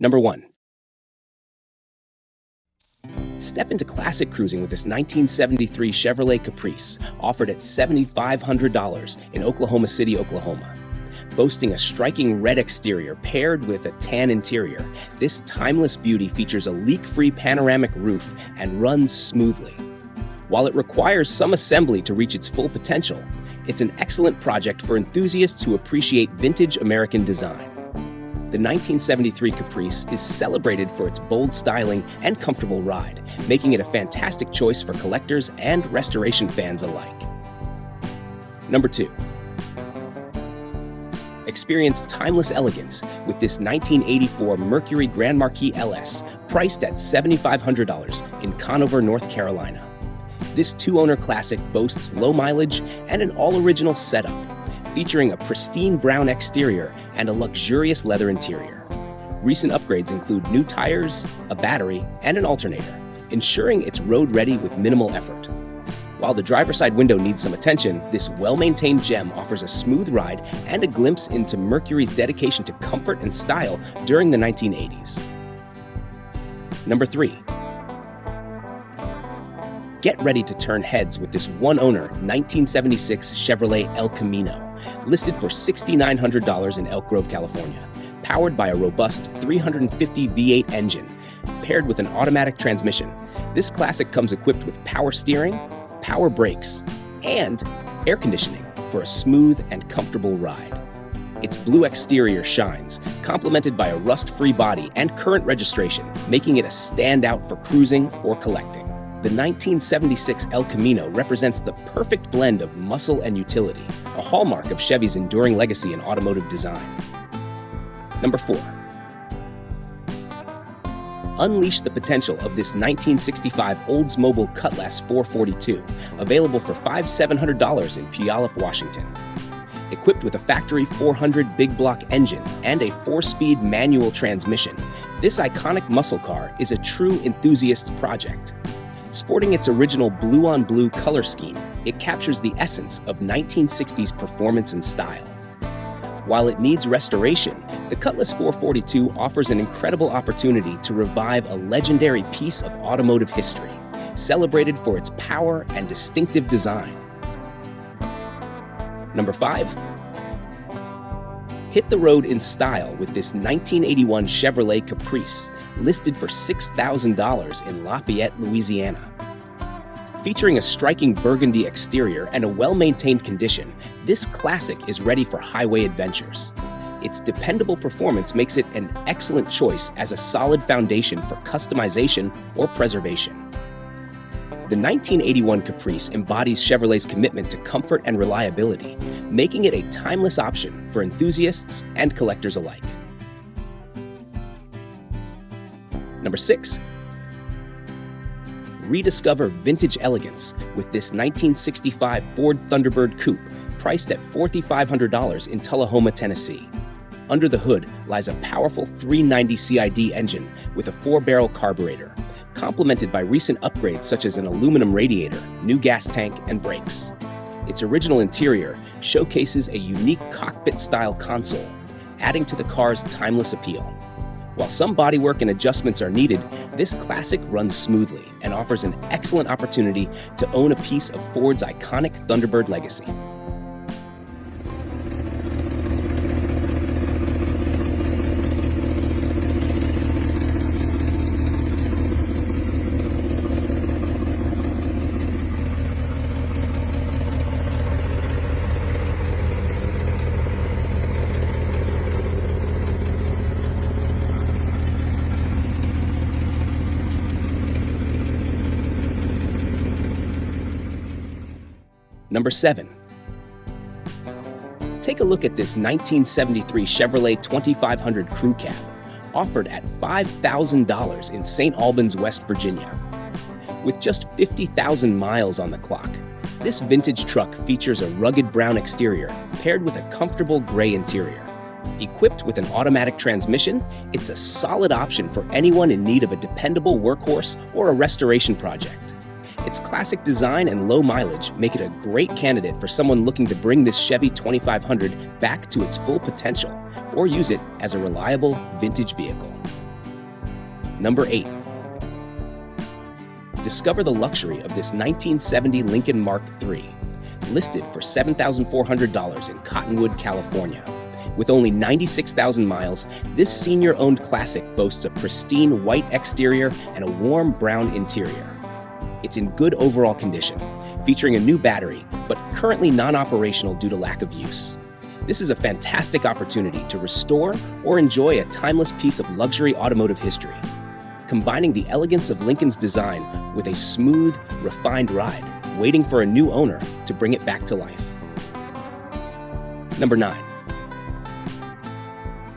Number 1. Step into classic cruising with this 1973 Chevrolet Caprice, offered at $7,500 in Oklahoma City, Oklahoma. Boasting a striking red exterior paired with a tan interior, this timeless beauty features a leak-free panoramic roof and runs smoothly. While it requires some assembly to reach its full potential, it's an excellent project for enthusiasts who appreciate vintage American design. The 1973 Caprice is celebrated for its bold styling and comfortable ride, making it a fantastic choice for collectors and restoration fans alike. Number 2. Experience timeless elegance with this 1984 Mercury Grand Marquis LS, priced at $7,500 in Conover, North Carolina. This two-owner classic boasts low mileage and an all-original setup, featuring a pristine brown exterior and a luxurious leather interior. Recent upgrades include new tires, a battery, and an alternator, ensuring it's road-ready with minimal effort. While the driver's side window needs some attention, this well-maintained gem offers a smooth ride and a glimpse into Mercury's dedication to comfort and style during the 1980s. Number 3. Get ready to turn heads with this one-owner 1976 Chevrolet El Camino, listed for $6,900 in Elk Grove, California. Powered by a robust 350 V8 engine, paired with an automatic transmission, this classic comes equipped with power steering, power brakes, and air conditioning for a smooth and comfortable ride. Its blue exterior shines, complemented by a rust-free body and current registration, making it a standout for cruising or collecting. The 1976 El Camino represents the perfect blend of muscle and utility, a hallmark of Chevy's enduring legacy in automotive design. Number 4. Unleash the potential of this 1965 Oldsmobile Cutlass 442, available for $5,700 in Puyallup, Washington. Equipped with a factory 400 big block engine and a 4-speed manual transmission, this iconic muscle car is a true enthusiast's project. Sporting its original blue-on-blue color scheme, it captures the essence of 1960s performance and style. While it needs restoration, the Cutlass 442 offers an incredible opportunity to revive a legendary piece of automotive history, celebrated for its power and distinctive design. Number 5. Hit the road in style with this 1981 Chevrolet Caprice, listed for $6,000 in Lafayette, Louisiana. Featuring a striking burgundy exterior and a well-maintained condition, this classic is ready for highway adventures. Its dependable performance makes it an excellent choice as a solid foundation for customization or preservation. The 1981 Caprice embodies Chevrolet's commitment to comfort and reliability, making it a timeless option for enthusiasts and collectors alike. Number 6. Rediscover vintage elegance with this 1965 Ford Thunderbird Coupe, priced at $4,500 in Tullahoma, Tennessee. Under the hood lies a powerful 390 CID engine with a 4-barrel carburetor, complemented by recent upgrades such as an aluminum radiator, new gas tank, and brakes. Its original interior showcases a unique cockpit-style console, adding to the car's timeless appeal. While some bodywork and adjustments are needed, this classic runs smoothly and offers an excellent opportunity to own a piece of Ford's iconic Thunderbird legacy. Number 7. Take a look at this 1973 Chevrolet 2500 Crew Cab, offered at $5,000 in St. Albans, West Virginia. With just 50,000 miles on the clock, this vintage truck features a rugged brown exterior paired with a comfortable gray interior. Equipped with an automatic transmission, it's a solid option for anyone in need of a dependable workhorse or a restoration project. Its classic design and low mileage make it a great candidate for someone looking to bring this Chevy 2500 back to its full potential or use it as a reliable vintage vehicle. Number 8. Discover the luxury of this 1970 Lincoln Mark III, listed for $7,400 in Cottonwood, California. With only 96,000 miles, this senior-owned classic boasts a pristine white exterior and a warm brown interior. It's in good overall condition, featuring a new battery, but currently non-operational due to lack of use. This is a fantastic opportunity to restore or enjoy a timeless piece of luxury automotive history, combining the elegance of Lincoln's design with a smooth, refined ride, waiting for a new owner to bring it back to life. Number 9.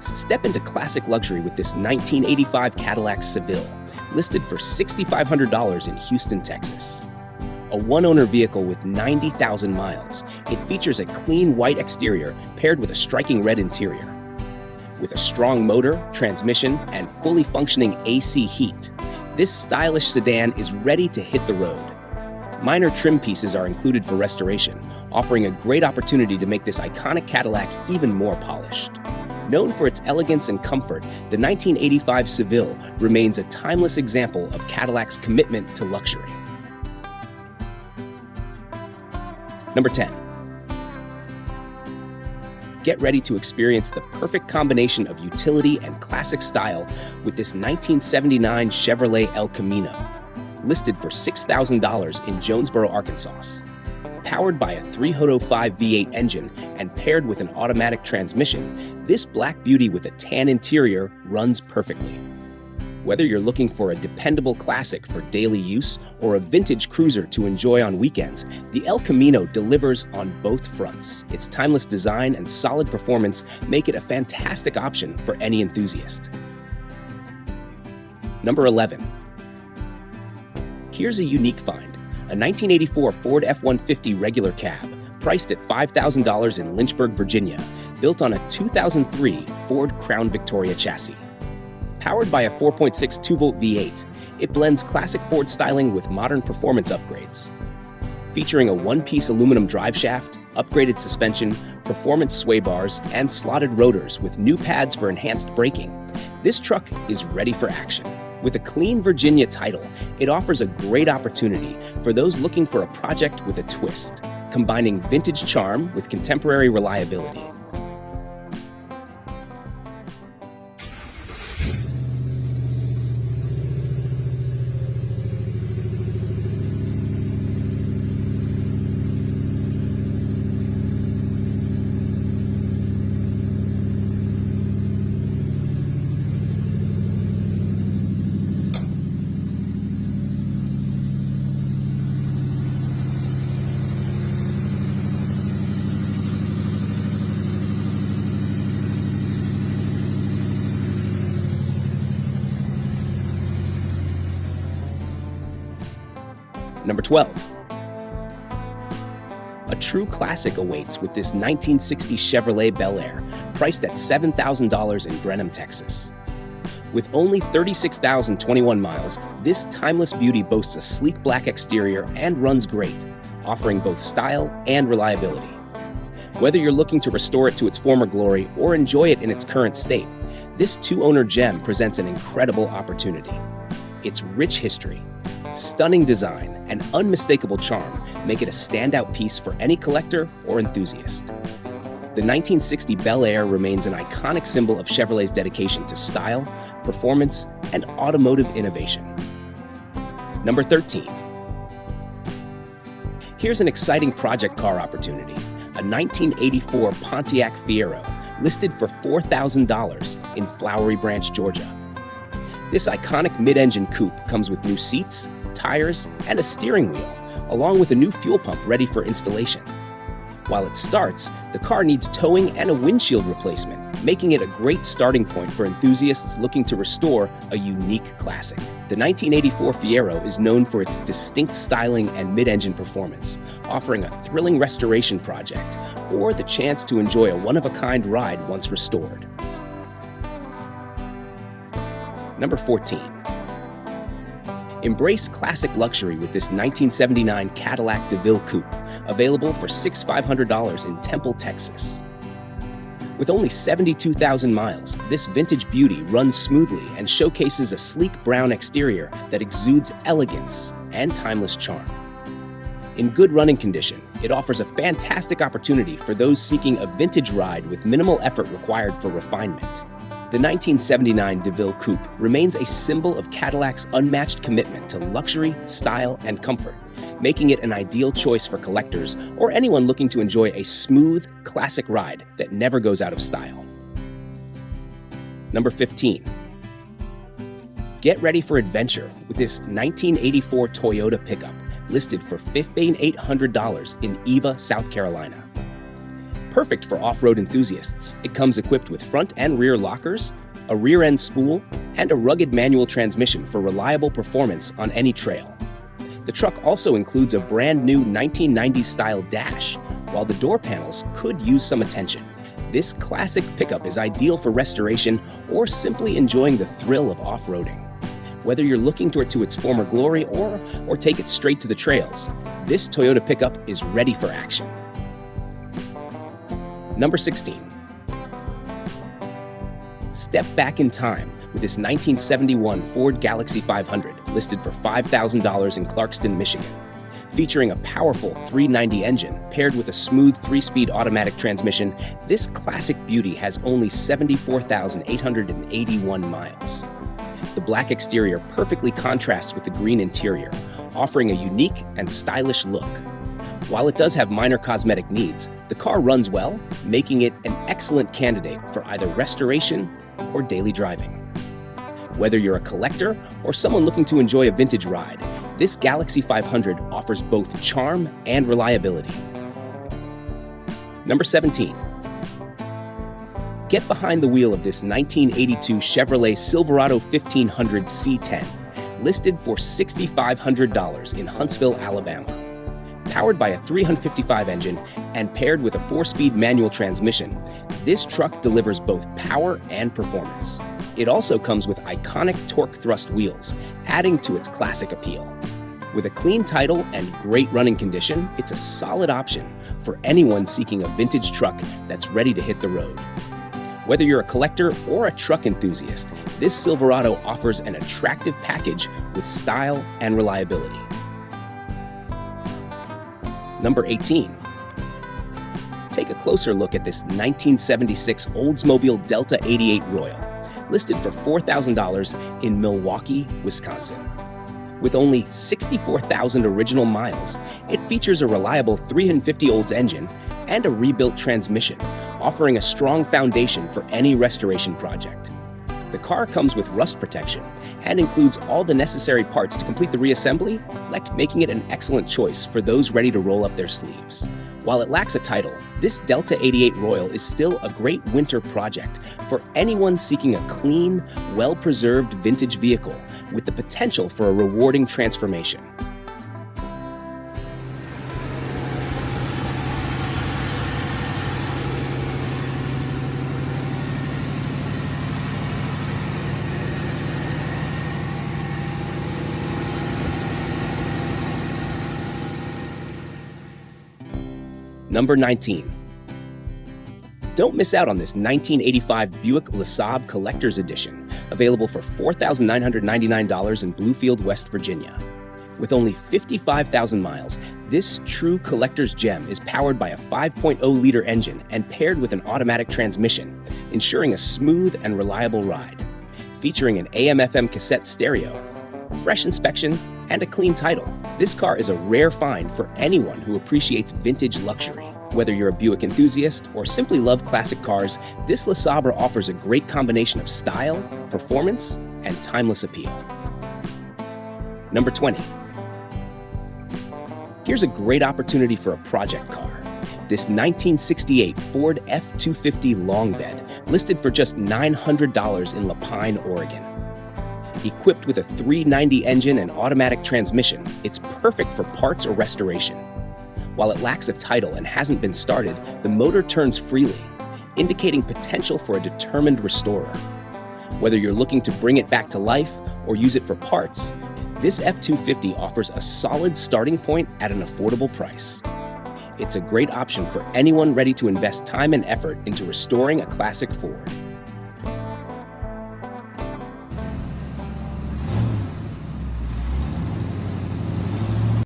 Step into classic luxury with this 1985 Cadillac Seville, listed for $6,500 in Houston, Texas. A one-owner vehicle with 90,000 miles, it features a clean white exterior paired with a striking red interior. With a strong motor, transmission, and fully functioning AC heat, this stylish sedan is ready to hit the road. Minor trim pieces are included for restoration, offering a great opportunity to make this iconic Cadillac even more polished. Known for its elegance and comfort, the 1985 Seville remains a timeless example of Cadillac's commitment to luxury. Number 10. Get ready to experience the perfect combination of utility and classic style with this 1979 Chevrolet El Camino, listed for $6,000 in Jonesboro, Arkansas. Powered by a 3.05 V8 engine and paired with an automatic transmission, this black beauty with a tan interior runs perfectly. Whether you're looking for a dependable classic for daily use or a vintage cruiser to enjoy on weekends, the El Camino delivers on both fronts. Its timeless design and solid performance make it a fantastic option for any enthusiast. Number 11. Here's a unique find. A 1984 Ford F-150 regular cab, priced at $5,000 in Lynchburg, Virginia, built on a 2003 Ford Crown Victoria chassis. Powered by a 4.6 2-volt V8, it blends classic Ford styling with modern performance upgrades. Featuring a one-piece aluminum driveshaft, upgraded suspension, performance sway bars, and slotted rotors with new pads for enhanced braking, this truck is ready for action. With a clean Virginia title, it offers a great opportunity for those looking for a project with a twist, combining vintage charm with contemporary reliability. Number 12. A true classic awaits with this 1960 Chevrolet Bel Air, priced at $7,000 in Brenham, Texas. With only 36,021 miles, this timeless beauty boasts a sleek black exterior and runs great, offering both style and reliability. Whether you're looking to restore it to its former glory or enjoy it in its current state, this two-owner gem presents an incredible opportunity. Its rich history, stunning design, and unmistakable charm make it a standout piece for any collector or enthusiast. The 1960 Bel Air remains an iconic symbol of Chevrolet's dedication to style, performance, and automotive innovation. Number 13. Here's an exciting project car opportunity, a 1984 Pontiac Fiero, listed for $4,000 in Flowery Branch, Georgia. This iconic mid-engine coupe comes with new seats, tires, and a steering wheel, along with a new fuel pump ready for installation. While it starts, the car needs towing and a windshield replacement, making it a great starting point for enthusiasts looking to restore a unique classic. The 1984 Fiero is known for its distinct styling and mid-engine performance, offering a thrilling restoration project or the chance to enjoy a one-of-a-kind ride once restored. Number 14. Embrace classic luxury with this 1979 Cadillac Seville coupe, available for $6,500 in Temple, Texas. With only 72,000 miles, this vintage beauty runs smoothly and showcases a sleek brown exterior that exudes elegance and timeless charm. In good running condition, it offers a fantastic opportunity for those seeking a vintage ride with minimal effort required for refinement. The 1979 DeVille Coupe remains a symbol of Cadillac's unmatched commitment to luxury, style, and comfort, making it an ideal choice for collectors or anyone looking to enjoy a smooth, classic ride that never goes out of style. Number 15. Get ready for adventure with this 1984 Toyota pickup, listed for $5,800 in Eva, South Carolina. Perfect for off-road enthusiasts, it comes equipped with front and rear lockers, a rear-end spool, and a rugged manual transmission for reliable performance on any trail. The truck also includes a brand new 1990s-style dash, while the door panels could use some attention. This classic pickup is ideal for restoration or simply enjoying the thrill of off-roading. Whether you're looking to it to its former glory or take it straight to the trails, this Toyota pickup is ready for action. Number 16. Step back in time with this 1971 Ford Galaxie 500, listed for $5,000 in Clarkston, Michigan. Featuring a powerful 390 engine paired with a smooth 3-speed automatic transmission, this classic beauty has only 74,881 miles. The black exterior perfectly contrasts with the green interior, offering a unique and stylish look. While it does have minor cosmetic needs, the car runs well, making it an excellent candidate for either restoration or daily driving. Whether you're a collector or someone looking to enjoy a vintage ride, this Galaxie 500 offers both charm and reliability. Number 17. Get behind the wheel of this 1982 Chevrolet Silverado 1500 C10, listed for $6,500 in Huntsville, Alabama. Powered by a 355 engine and paired with a 4-speed manual transmission, this truck delivers both power and performance. It also comes with iconic torque thrust wheels, adding to its classic appeal. With a clean title and great running condition, it's a solid option for anyone seeking a vintage truck that's ready to hit the road. Whether you're a collector or a truck enthusiast, this Silverado offers an attractive package with style and reliability. Number 18. Take a closer look at this 1976 Oldsmobile Delta 88 Royal, listed for $4,000 in Milwaukee, Wisconsin. With only 64,000 original miles, it features a reliable 350 Olds engine and a rebuilt transmission, offering a strong foundation for any restoration project. The car comes with rust protection and includes all the necessary parts to complete the reassembly, making it an excellent choice for those ready to roll up their sleeves. While it lacks a title, this Delta 88 Royal is still a great winter project for anyone seeking a clean, well-preserved vintage vehicle with the potential for a rewarding transformation. Number 19. Don't miss out on this 1985 Buick LeSabre Collector's Edition, available for $4,999 in Bluefield, West Virginia. With only 55,000 miles, this true collector's gem is powered by a 5.0-liter engine and paired with an automatic transmission, ensuring a smooth and reliable ride. Featuring an AM/FM cassette stereo, fresh inspection, and a clean title, this car is a rare find for anyone who appreciates vintage luxury. Whether you're a Buick enthusiast or simply love classic cars, this LeSabre offers a great combination of style, performance, and timeless appeal. Number 20. Here's a great opportunity for a project car. This 1968 Ford F250 long bed, listed for just $900 in La Pine, Oregon. Equipped with a 390 engine and automatic transmission, it's perfect for parts or restoration. While it lacks a title and hasn't been started, the motor turns freely, indicating potential for a determined restorer. Whether you're looking to bring it back to life or use it for parts, this F250 offers a solid starting point at an affordable price. it's a great option for anyone ready to invest time and effort into restoring a classic Ford.